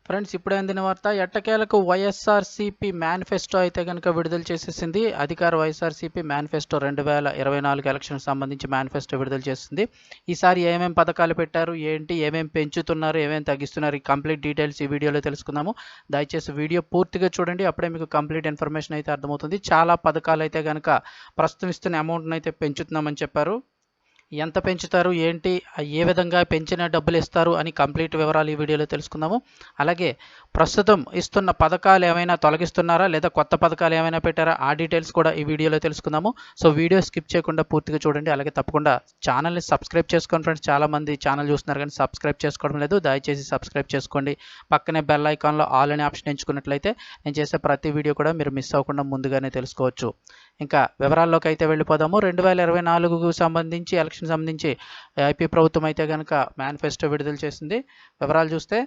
Friends, ఇప్పుడే అందిన వార్త. ఎట్టకేలకు వైఎస్ఆర్సీపీ మేనిఫెస్టో అయితే కనుక విడుదల చేసేసింది. అధికార వైఎస్ఆర్సీపీ మేనిఫెస్టో 2024 ఎలక్షన్ సంబంధించి మేనిఫెస్టో విడుదల చేసింది. ఈసారి ఏమేం పథకాలు పెట్టారు, ఏంటి, ఏమేం పెంచుతున్నారు, ఏమేం తగ్గిస్తున్నారు, ఈ కంప్లీట్ డీటెయిల్స్ ఈ వీడియోలో తెలుసుకుందాము. దయచేసి వీడియో పూర్తిగా చూడండి, అప్పుడే మీకు కంప్లీట్ ఇన్ఫర్మేషన్ అయితే అర్థమవుతుంది. చాలా పథకాలు అయితే కనుక ప్రస్తుతం ఇస్తున్న అమౌంట్ని అయితే పెంచుతున్నామని చెప్పారు. ఎంత పెంచుతారు, ఏంటి, ఏ విధంగా పెంచిన డబ్బులు ఇస్తారు అని కంప్లీట్ వివరాలు ఈ వీడియోలో తెలుసుకుందాము. అలాగే ప్రస్తుతం ఇస్తున్న పథకాలు ఏమైనా తొలగిస్తున్నారా లేదా కొత్త పథకాలు ఏమైనా పెట్టారా, ఆ డీటెయిల్స్ కూడా ఈ వీడియోలో తెలుసుకుందాము. సో వీడియో స్కిప్ చేయకుండా పూర్తిగా చూడండి. అలాగే తప్పకుండా ఛానల్ని సబ్స్క్రైబ్ చేసుకోండి ఫ్రెండ్స్. చాలామంది ఛానల్ చూస్తున్నారు కానీ సబ్స్క్రైబ్ చేసుకోవడం లేదు. దయచేసి సబ్స్క్రైబ్ చేసుకోండి. పక్కనే బెల్ ఐకాన్లో ఆల్ అనే ఆప్షన్ ఎంచుకున్నట్లయితే నేను చేసే ప్రతి వీడియో కూడా మీరు మిస్ అవ్వకుండా ముందుగానే తెలుసుకోవచ్చు. ఇంకా వివరాల్లోకి అయితే వెళ్ళిపోదాము. 2024కు సంబంధించి ఎలక్షన్ సంబంధించి ఏపీ ప్రభుత్వం అయితే కనుక మేనిఫెస్టో విడుదల చేసింది. వివరాలు చూస్తే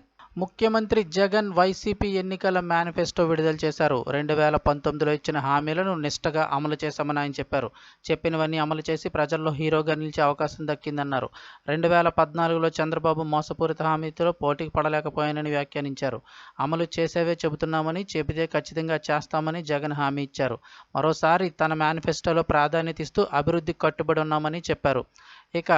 ముఖ్యమంత్రి జగన్ వైసీపీ ఎన్నికల మేనిఫెస్టో విడుదల చేశారు. 2019లో ఇచ్చిన హామీలను నిష్టగా అమలు చేశామని ఆయన చెప్పారు. చెప్పినవన్నీ అమలు చేసి ప్రజల్లో హీరోగా నిలిచే అవకాశం దక్కిందన్నారు. 2014లో చంద్రబాబు మోసపూరిత హామీతో పోటీకి పడలేకపోయానని వ్యాఖ్యానించారు. అమలు చేసేవే చెబుతున్నామని, చెబితే ఖచ్చితంగా చేస్తామని జగన్ హామీ ఇచ్చారు. మరోసారి తన మేనిఫెస్టోలో ప్రాధాన్యత ఇస్తూ అభివృద్ధికి కట్టుబడి ఉన్నామని చెప్పారు. ఇక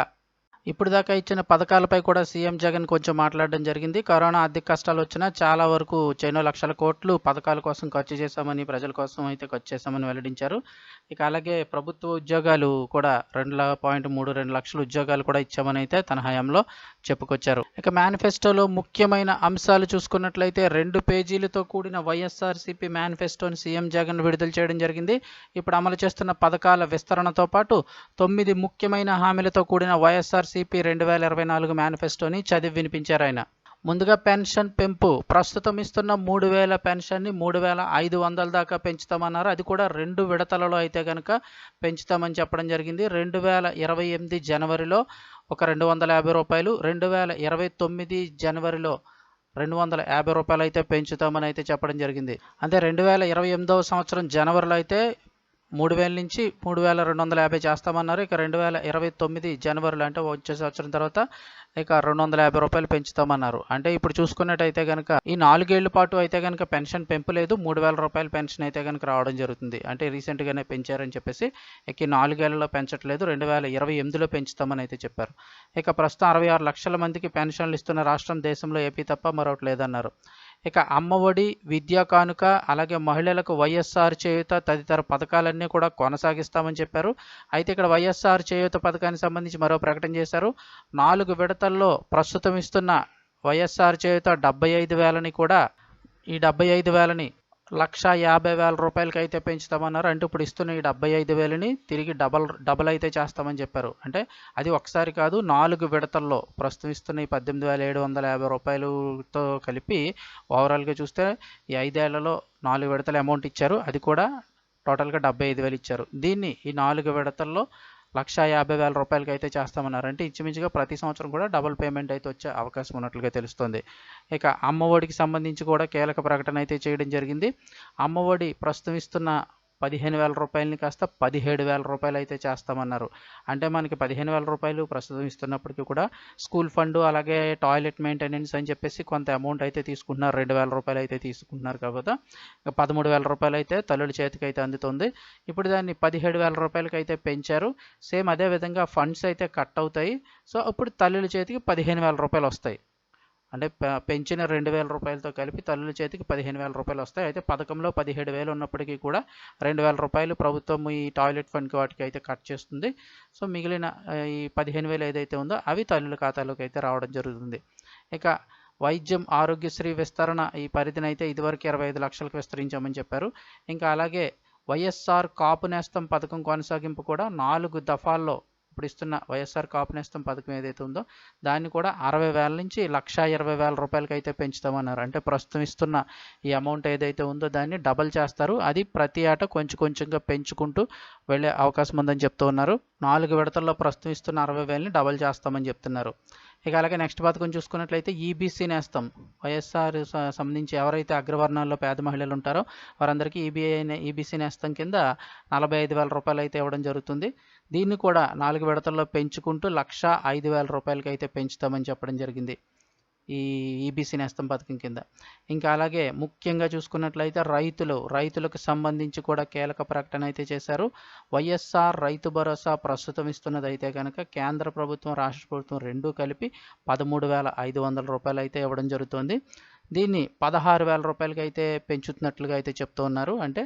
ఇప్పుడు దాకా ఇచ్చిన పథకాలపై కూడా సీఎం జగన్ కొంచెం మాట్లాడడం జరిగింది. కరోనా ఆర్థిక కష్టాలు వచ్చినా చాలా వరకు ఎన్నో లక్షల కోట్లు పథకాల కోసం ఖర్చు చేశామని, ప్రజల కోసం అయితే ఖర్చు చేశామని వెల్లడించారు. ఇక అలాగే ప్రభుత్వ ఉద్యోగాలు కూడా 2.32 లక్షల ఉద్యోగాలు కూడా ఇచ్చామని అయితే తన హయాంలో చెప్పుకొచ్చారు. ఇక మేనిఫెస్టోలో ముఖ్యమైన అంశాలు చూసుకున్నట్లయితే 2 పేజీలతో కూడిన వైఎస్ఆర్సీపీ మేనిఫెస్టోని సీఎం జగన్ విడుదల చేయడం జరిగింది. ఇప్పుడు అమలు చేస్తున్న పథకాల విస్తరణతో పాటు 9 ముఖ్యమైన హామీలతో కూడిన వైఎస్ఆర్సీపీ 2024 మేనిఫెస్టోని చదివి వినిపించారు ఆయన. ముందుగా పెన్షన్ పెంపు. ప్రస్తుతం ఇస్తున్న 3,000 పెన్షన్ని 3,500 దాకా పెంచుతామన్నారు. అది కూడా 2 విడతలలో అయితే కనుక పెంచుతామని చెప్పడం జరిగింది. 2028 జనవరిలో ఒక ₹250, 2029 జనవరిలో ₹250 అయితే పెంచుతామని అయితే చెప్పడం జరిగింది. అంటే 2028వ సంవత్సరం జనవరిలో అయితే 3,000 నుంచి 3,250 చేస్తామన్నారు. ఇక 2029 జనవరిలో అంటే వచ్చే సంవత్సరం తర్వాత ఇక ₹250 పెంచుతామన్నారు. అంటే ఇప్పుడు చూసుకున్నట్టయితే కనుక ఈ 4 ఏళ్ల పాటు అయితే కనుక పెన్షన్ పెంపు లేదు. ₹3,000 పెన్షన్ అయితే కనుక రావడం జరుగుతుంది. అంటే రీసెంట్గానే పెంచారని చెప్పేసి ఇక ఈ 4 ఏళ్లలో పెంచట్లేదు, 2028లో పెంచుతామని అయితే చెప్పారు. ఇక ప్రస్తుతం 66 లక్షల మందికి పెన్షన్లు ఇస్తున్న రాష్ట్రం దేశంలో ఏపీ తప్ప మరొకటి లేదన్నారు. ఇక అమ్మఒడి, విద్యా కానుక, అలాగే మహిళలకు వైఎస్ఆర్ చేయూత తదితర పథకాలన్నీ కూడా కొనసాగిస్తామని చెప్పారు. అయితే ఇక్కడ వైఎస్ఆర్ చేయూత పథకానికి సంబంధించి మరో ప్రకటన చేశారు. 4 విడతల్లో ప్రస్తుతం ఇస్తున్న వైఎస్ఆర్ చేయూత 75,000ని కూడా ఈ 75,000ని ₹150,000 అయితే పెంచుతామన్నారు. అంటే ఇప్పుడు ఇస్తున్న ఈ 75,000ని తిరిగి డబల్ అయితే చేస్తామని చెప్పారు. అంటే అది ఒకసారి కాదు, 4 విడతల్లో ప్రస్తుతం ఇస్తున్న ఈ ₹18,750తో కలిపి ఓవరాల్గా చూస్తే ఈ 5 ఏళ్లలో 4 విడతల అమౌంట్ ఇచ్చారు. అది కూడా టోటల్గా 75,000 ఇచ్చారు. దీన్ని ఈ 4 విడతల్లో ₹150,000 అయితే చేస్తామన్నారు. అంటే ఇంచుమించుగా ప్రతి సంవత్సరం కూడా డబుల్ పేమెంట్ అయితే వచ్చే అవకాశం ఉన్నట్లుగా తెలుస్తుంది. ఇక అమ్మఒడికి సంబంధించి కూడా కీలక ప్రకటన అయితే చేయడం జరిగింది. అమ్మఒడి ప్రస్తుతం ఇస్తున్న ₹15,000 కాస్త ₹17,000 అయితే చేస్తామన్నారు. అంటే మనకి ₹15,000 ప్రస్తుతం ఇస్తున్నప్పటికీ కూడా స్కూల్ ఫండ్, అలాగే టాయిలెట్ మెయింటెనెన్స్ అని చెప్పేసి కొంత అమౌంట్ అయితే తీసుకుంటున్నారు. ₹2,000 అయితే తీసుకుంటున్నారు. కాబట్టి ₹13,000 అయితే తల్లుల చేతికి అయితే అందుతుంది. ఇప్పుడు దాన్ని ₹17,000 అయితే పెంచారు. సేమ్ అదే విధంగా ఫండ్స్ అయితే కట్ అవుతాయి. సో ఇప్పుడు తల్లుల చేతికి ₹15,000 వస్తాయి. అంటే పెంచిన ₹2,000తో కలిపి తల్లుల చేతికి ₹15,000 వస్తాయి. అయితే పథకంలో 17,000 ఉన్నప్పటికీ కూడా ₹2,000 ప్రభుత్వం ఈ టాయిలెట్ ఫండ్కి వాటికి అయితే కట్ చేస్తుంది. సో మిగిలిన ఈ 15,000 ఏదైతే ఉందో అవి తల్లుల ఖాతాలోకి అయితే రావడం జరుగుతుంది. ఇక వైద్యం, ఆరోగ్యశ్రీ విస్తరణ ఈ పరిధిని అయితే ఇదివరకు 25 లక్షలకు విస్తరించామని చెప్పారు. ఇంకా అలాగే వైఎస్ఆర్ కాపు నేస్తం పథకం కొనసాగింపు కూడా 4 దఫాల్లో ఇప్పుడు ఇస్తున్న వైఎస్ఆర్ కాపు నేస్తం పథకం ఏదైతే ఉందో దాన్ని కూడా 60,000 నుంచి ₹120,000 అయితే పెంచుతామన్నారు. అంటే ప్రస్తుతం ఇస్తున్న ఈ అమౌంట్ ఏదైతే ఉందో దాన్ని డబల్ చేస్తారు. అది ప్రతి ఏటా కొంచెం కొంచెంగా పెంచుకుంటూ వెళ్ళే అవకాశం ఉందని చెప్తూ ఉన్నారు. 4 విడతల్లో ప్రస్తుతం ఇస్తున్న 60,000ని డబల్ చేస్తామని చెప్తున్నారు. ఇక అలాగే నెక్స్ట్ పథకం చూసుకున్నట్లయితే ఈబీసీ నేస్తం. వైఎస్ఆర్ సంబంధించి ఎవరైతే అగ్రవర్ణాల్లో పేద మహిళలు ఉంటారో వారందరికీ ఈబీసీ నేస్తం కింద ₹45,000 అయితే ఇవ్వడం జరుగుతుంది. దీన్ని కూడా 4 విడతల్లో పెంచుకుంటూ ₹105,000 అయితే పెంచుతామని చెప్పడం జరిగింది. ఈ ఈబీసీ నేస్తం పథకం కింద. ఇంకా అలాగే ముఖ్యంగా చూసుకున్నట్లయితే రైతులకు సంబంధించి కూడా కీలక ప్రకటన అయితే చేశారు. వైఎస్ఆర్ రైతు భరోసా ప్రస్తుతం ఇస్తున్నది అయితే కనుక కేంద్ర ప్రభుత్వం రాష్ట్ర ప్రభుత్వం రెండూ కలిపి 13,500 రూపాయలు అయితే ఇవ్వడం జరుగుతుంది. దీన్ని 16,000 రూపాయలకి అయితే పెంచుతున్నట్లుగా అయితే చెప్తూ ఉన్నారు. అంటే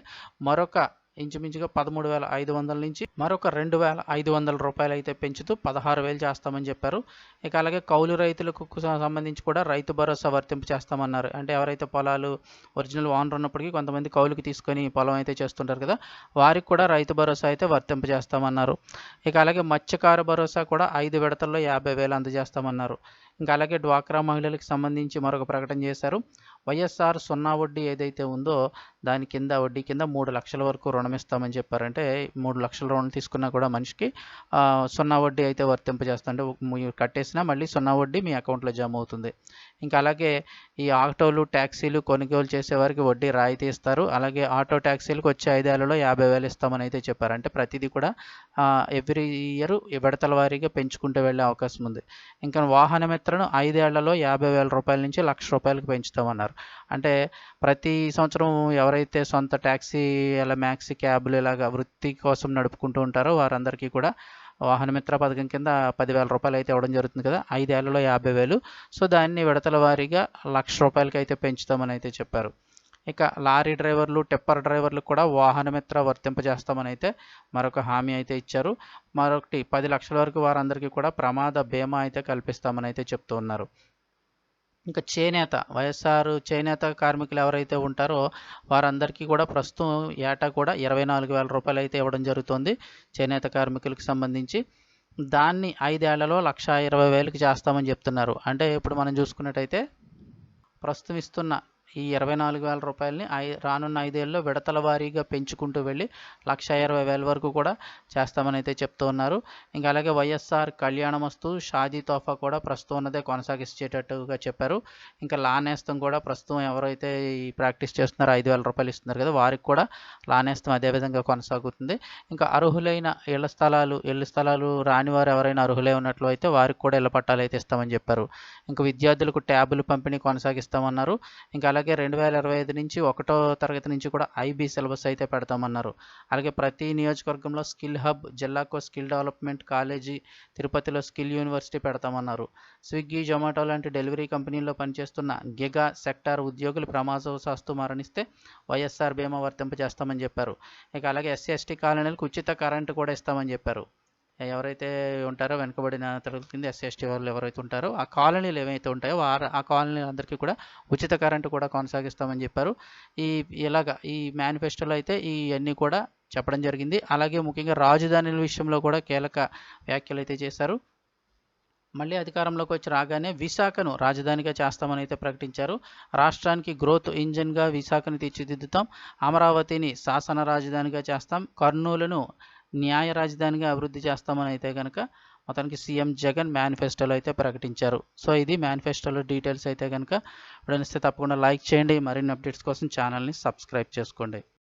మరొక ఇంచుమించుగా 13,500 నుంచి మరొక 2,500 రూపాయలు అయితే పెంచుతూ 16,000 చేస్తామని చెప్పారు. ఇక అలాగే కౌలు రైతులకు సంబంధించి కూడా రైతు భరోసా వర్తింపు చేస్తామన్నారు. అంటే ఎవరైతే పొలాలు ఒరిజినల్ ఓనర్ ఉన్నప్పటికీ కొంతమంది కౌలుకి తీసుకొని పొలం అయితే చేస్తుంటారు కదా, వారికి కూడా రైతు భరోసా అయితే వర్తింపు చేస్తామన్నారు. ఇక అలాగే మత్స్యకార భరోసా కూడా 5 విడతల్లో 50,000 అందజేస్తామన్నారు. ఇంకా అలాగే డ్వాక్రా మహిళలకు సంబంధించి మరొక ప్రకటన చేశారు. వైఎస్ఆర్ సున్నా వడ్డీ ఏదైతే ఉందో దాని కింద వడ్డీ కింద 3 లక్షల వరకు రుణం ఇస్తామని చెప్పారు. అంటే 3 లక్షల రుణం తీసుకున్నా కూడా మనిషికి సున్నా వడ్డీ అయితే వర్తింపజేస్తాం. అంటే మీరు కట్టేసినా మళ్ళీ సున్నా వడ్డీ మీ అకౌంట్లో జమ అవుతుంది. ఇంకా అలాగే ఈ ఆటోలు ట్యాక్సీలు కొనుగోలు చేసేవారికి వడ్డీ రాయితీ ఇస్తారు. అలాగే ఆటో ట్యాక్సీలకు వచ్చే 5 ఏళ్లలో 50,000 ఇస్తామని అయితే చెప్పారు. అంటే ప్రతిదీ కూడా ఎవ్రీ ఇయర్ విడతల వారీగా పెంచుకుంటూ వెళ్ళే అవకాశం ఉంది. ఇంకా వాహన మిత్రను 5 ఏళ్లలో 50,000 రూపాయల నుంచి 1,00,000 రూపాయలకు పెంచుతామన్నారు. అంటే ప్రతి సంవత్సరం ఎవరైతే సొంత ట్యాక్సీ మ్యాక్సీ క్యాబ్లు ఇలాగా వృత్తి కోసం నడుపుకుంటూ ఉంటారో వారందరికీ కూడా వాహన మిత్ర పథకం కింద 10,000 రూపాయలు అయితే ఇవ్వడం జరుగుతుంది కదా, 5 ఏళ్లలో 50,000. సో దాన్ని విడతల వారీగా 1,00,000 రూపాయలకి అయితే పెంచుతామని అయితే చెప్పారు. ఇక లారీ డ్రైవర్లు టిప్పర్ డ్రైవర్లు కూడా వాహన మిత్ర వర్తింపజేస్తామని అయితే మరొక హామీ అయితే ఇచ్చారు. మరొకటి 10 లక్షల వరకు వారందరికీ కూడా ప్రమాద బీమా అయితే కల్పిస్తామని అయితే చెప్తూ ఉన్నారు. ఇంకా చేనేత వైఎస్ఆర్ చేనేత కార్మికులు ఎవరైతే ఉంటారో వారందరికీ కూడా ప్రస్తుతం ఏటా కూడా 24,000 రూపాయలు అయితే ఇవ్వడం జరుగుతుంది చేనేత కార్మికులకు సంబంధించి. దాన్ని 5 ఏళ్లలో 1,20,000కి చేస్తామని చెప్తున్నారు. అంటే ఇప్పుడు మనం చూసుకున్నట్టయితే ప్రస్తుతం ఇస్తున్న ఈ 24,000 రూపాయలని రానున్న 5 ఏళ్ళలో విడతల వారీగా పెంచుకుంటూ వెళ్ళి 1,20,000 వరకు కూడా చేస్తామని అయితే చెప్తూ ఉన్నారు. ఇంకా అలాగే వైఎస్ఆర్ కళ్యాణమస్తు షాదీ తోఫా కూడా ప్రస్తుతం ఉన్నదే కొనసాగించేటట్టుగా చెప్పారు. ఇంకా లా నేస్తం కూడా ప్రస్తుతం ఎవరైతే ఈ ప్రాక్టీస్ చేస్తున్నారో 5,000 రూపాయలు ఇస్తున్నారు కదా, వారికి కూడా లా నేస్తం అదేవిధంగా కొనసాగుతుంది. ఇంకా అర్హులైన ఇళ్ల స్థలాలు రాని వారు ఎవరైనా అర్హులై ఉన్నట్లు అయితే వారికి కూడా ఇళ్ల పట్టాలు అయితే ఇస్తామని చెప్పారు. ఇంకా విద్యార్థులకు ట్యాబులు పంపిణీ కొనసాగిస్తామన్నారు. ఇంకా అలాగే 2025 నుంచి 1వ తరగతి నుంచి కూడా ఐబీ సిలబస్ అయితే పెడతామన్నారు. అలాగే ప్రతి నియోజకవర్గంలో స్కిల్ హబ్, జిల్లాకో స్కిల్ డెవలప్మెంట్ కాలేజీ, తిరుపతిలో స్కిల్ యూనివర్సిటీ పెడతామన్నారు. స్విగ్గీ, జొమాటో లాంటి డెలివరీ కంపెనీల్లో పనిచేస్తున్న గిగా సెక్టార్ ఉద్యోగులు ప్రమాదవశాత్తు మరణిస్తే వైఎస్ఆర్ బీమా వర్తింపజేస్తామని చెప్పారు. ఇక అలాగే ఎస్సీ ఎస్టీ కాలనీలకు ఉచిత కరెంటు కూడా ఇస్తామని చెప్పారు. ఎవరైతే ఉంటారో వెనుకబడిన తరగతి కింద ఎస్సీ ఎస్టీ వాళ్ళు ఎవరైతే ఉంటారో ఆ కాలనీలు ఏవైతే ఉంటాయో ఆ కాలనీలందరికీ కూడా ఉచిత కరెంటు కూడా కొనసాగిస్తామని చెప్పారు. ఈ మేనిఫెస్టోలో అయితే ఇవన్నీ కూడా చెప్పడం జరిగింది. అలాగే ముఖ్యంగా రాజధానుల విషయంలో కూడా కీలక వ్యాఖ్యలు అయితే చేశారు. మళ్ళీ అధికారంలోకి వచ్చి రాగానే విశాఖను రాజధానిగా చేస్తామని అయితే ప్రకటించారు. రాష్ట్రానికి గ్రోత్ ఇంజిన్గా విశాఖను తీర్చిదిద్దుతాం, అమరావతిని శాసన రాజధానిగా చేస్తాం, కర్నూలును న్యాయ రాజధానిగా అభివృద్ధి చేస్తామని అయితే కనుక మొత్తానికి సీఎం జగన్ మేనిఫెస్టోలో అయితే ప్రకటించారు. సో ఇది మేనిఫెస్టోలో డీటెయిల్స్ అయితే కనుక ఇప్పుడు తప్పకుండా లైక్ చేయండి. మరిన్ని అప్డేట్స్ కోసం ఛానల్ని సబ్స్క్రైబ్ చేసుకోండి.